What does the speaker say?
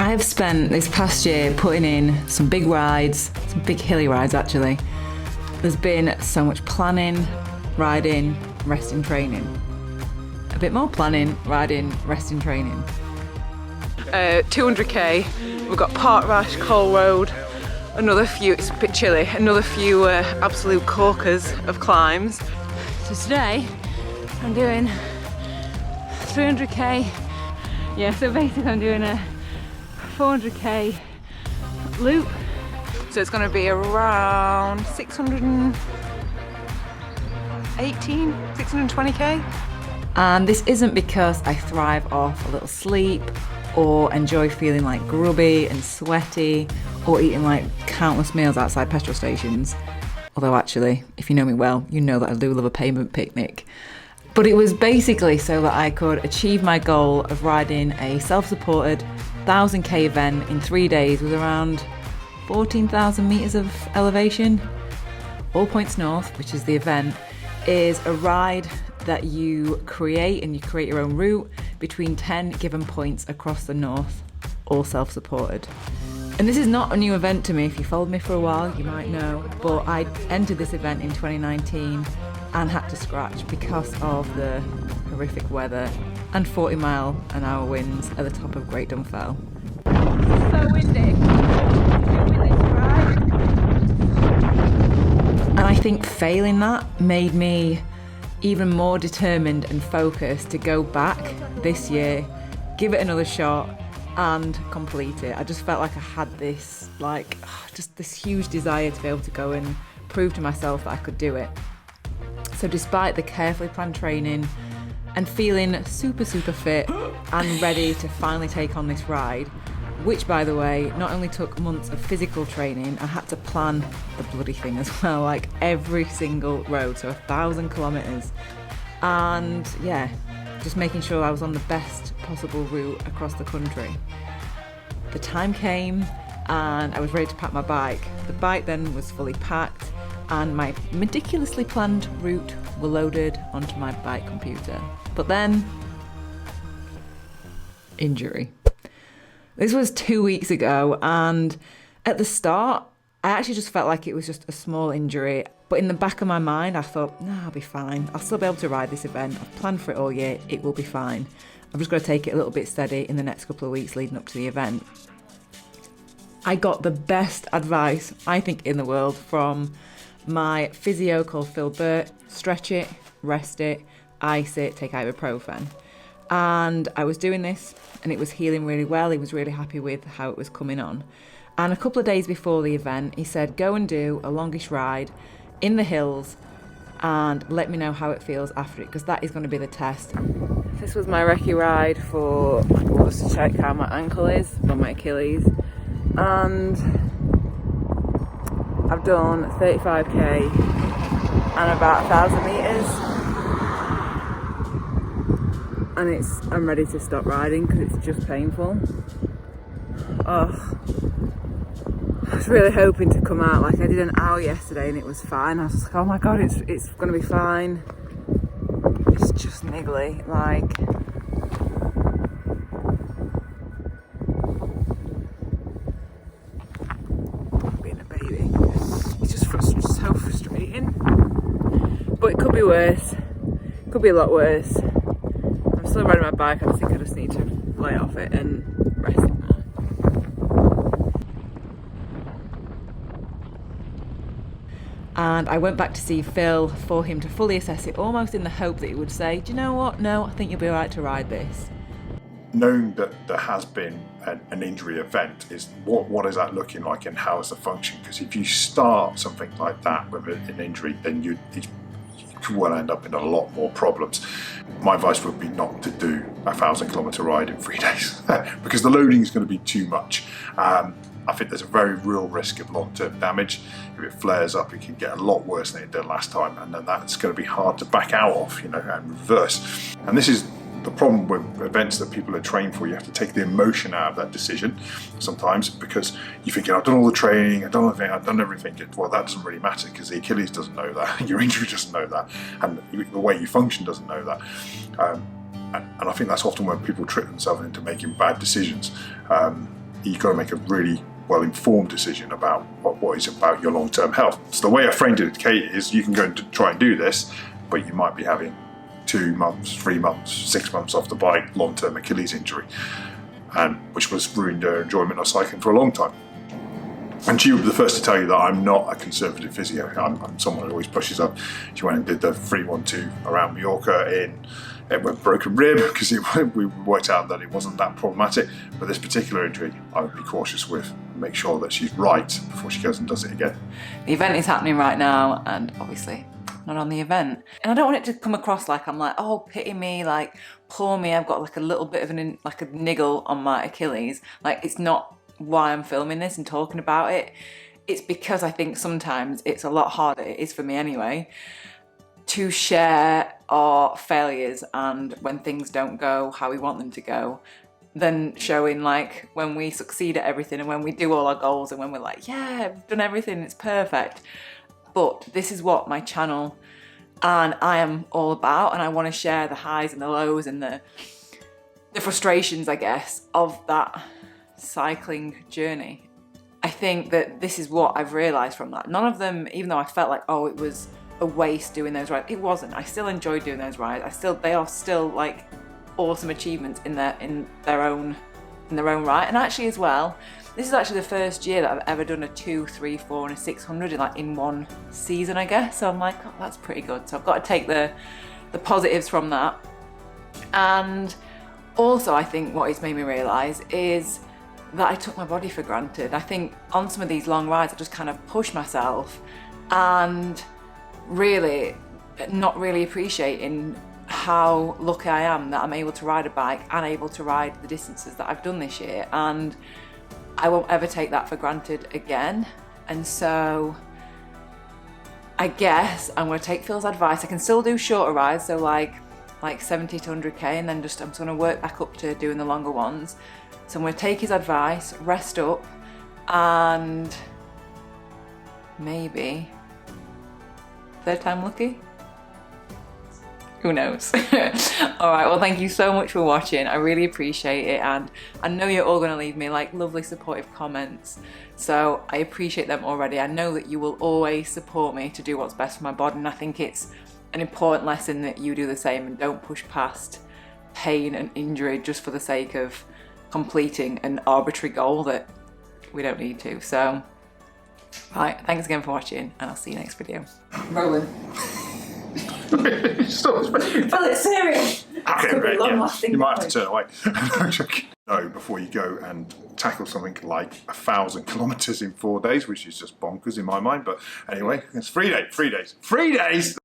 I have spent this past year putting in some big rides, some big hilly rides actually. There's been so much planning, riding, resting, training. A bit more planning, riding, resting, training. 200k, we've got Park Rash, Cole Road, another few, it's a bit chilly, another few absolute corkers of climbs. So today I'm doing 300k, yeah, so basically I'm doing a 400k loop. So it's going to be around 620k. And this isn't because I thrive off a little sleep or enjoy feeling like grubby and sweaty or eating like countless meals outside petrol stations. Although actually, if you know me well, you know that I do love a pavement picnic. But it was basically so that I could achieve my goal of riding a self-supported 1000k event in 3 days with around 14,000 metres of elevation. All Points North, which is the event, is a ride that you create, and you create your own route between 10 given points across the north, all self-supported. And this is not a new event to me. If you followed me for a while, you might know, but I entered this event in 2019 and had to scratch because of the horrific weather and 40-mile-an-hour winds at the top of Great Dunfell. So windy. And I think failing that made me even more determined and focused to go back this year, give it another shot and complete it. I just felt like I had this, just this huge desire to be able to go and prove to myself that I could do it. So despite the carefully planned training and feeling super fit and ready to finally take on this ride, which by the way, not only took months of physical training, I had to plan the bloody thing as well, like every single road, so 1,000 kilometres. And yeah, just making sure I was on the best possible route across the country. The time came and I was ready to pack my bike. The bike then was fully packed and my meticulously planned route were loaded onto my bike computer. But then, injury. This was 2 weeks ago, and at the start, I actually just felt like it was just a small injury. But in the back of my mind, I thought, no, I'll be fine. I'll still be able to ride this event. I've planned for it all year. It will be fine. I've just got to take it a little bit steady in the next couple of weeks leading up to the event. I got the best advice, I think, in the world from my physio called Phil Burt. Stretch it, rest it, ice it, take ibuprofen. And I was doing this and it was healing really well. He was really happy with how it was coming on. And a couple of days before the event, he said, go and do a longish ride in the hills and let me know how it feels after it, because that is going to be the test. This was my recce ride for, just to check how my ankle is, on my Achilles. And I've done 35k and about 1,000 metres. And I'm ready to stop riding because it's just painful. Oh, I was really hoping to come out, like I did an hour yesterday and it was fine. I was like, oh my god, it's gonna be fine. It's just niggly, like. Being a baby. It's just so frustrating. But it could be worse. It could be a lot worse. I'm still riding my bike. I think I just need to lay off it and rest it more. And I went back to see Phil for him to fully assess it, almost in the hope that he would say, do you know what? No, I think you'll be all right to ride this. Knowing that there has been an injury event, is what is that looking like and how is the function? Because if you start something like that with an injury, then you will end up in a lot more problems. My advice would be not to do a 1,000-kilometre ride in 3 days because the loading is going to be too much. I think there's a very real risk of long-term damage. If it flares up, it can get a lot worse than it did last time, and then that's going to be hard to back out of, and reverse. And this is the problem with events that people are trained for. You have to take the emotion out of that decision sometimes, because you're thinking, I've done all the training, I've done everything. Well, that doesn't really matter because the Achilles doesn't know that, your injury doesn't know that, and the way you function doesn't know that. And I think that's often when people trick themselves into making bad decisions. you've got to make a really well-informed decision about what is about your long-term health. So the way I framed it, Kate, is you can go and try and do this, but you might be having 2 months, 3 months, 6 months off the bike, long-term Achilles injury, and which was ruined her enjoyment of cycling for a long time. And she would be the first to tell you that I'm not a conservative physio. I'm someone who always pushes up. She went and did the 3-1-2 around Mallorca with broken rib, because we worked out that it wasn't that problematic. But this particular injury, I would be cautious with. Make sure that she's right before she goes and does it again. The event is happening right now, and obviously not on the event. And I don't want it to come across like I'm like, oh, pity me, like, poor me, I've got like a little bit of like a niggle on my Achilles. Like, it's not why I'm filming this and talking about it. It's because I think sometimes it's a lot harder, it is for me anyway, to share our failures and when things don't go how we want them to go, than showing like when we succeed at everything and when we do all our goals and when we're like, yeah, I've done everything, it's perfect. But this is what my channel and I am all about, and I want to share the highs and the lows and the frustrations, I guess, of that cycling journey. I think that this is what I've realised from that. None of them, even though I felt like, oh, it was a waste doing those rides, it wasn't. I still enjoyed doing those rides. They are still like awesome achievements in their own right. And actually as well, this is actually the first year that I've ever done a 2, 3, 4 and a 600 in one season, I guess. So I'm like, oh, that's pretty good. So I've got to take the positives from that. And also I think what it's made me realise is that I took my body for granted. I think on some of these long rides I just kind of push myself and really not really appreciating how lucky I am that I'm able to ride a bike and able to ride the distances that I've done this year, and I won't ever take that for granted again. And so I guess I'm going to take Phil's advice. I can still do shorter rides, so like 70 to 100k, and then I'm just going to work back up to doing the longer ones. So I'm going to take his advice, rest up, and maybe third time lucky? Who knows? Alright, well, thank you so much for watching. I really appreciate it, and I know you're all going to leave me like lovely supportive comments, so I appreciate them already. I know that you will always support me to do what's best for my body, and I think it's an important lesson that you do the same and don't push past pain and injury just for the sake of completing an arbitrary goal that we don't need to. So, right, thanks again for watching, and I'll see you next video. Rolling. Stop. But it's serious. Okay, right, yeah. You might have to turn away. No, before you go and tackle something like 1,000 kilometers in 4 days, which is just bonkers in my mind. But anyway, it's 3 days. 3 days!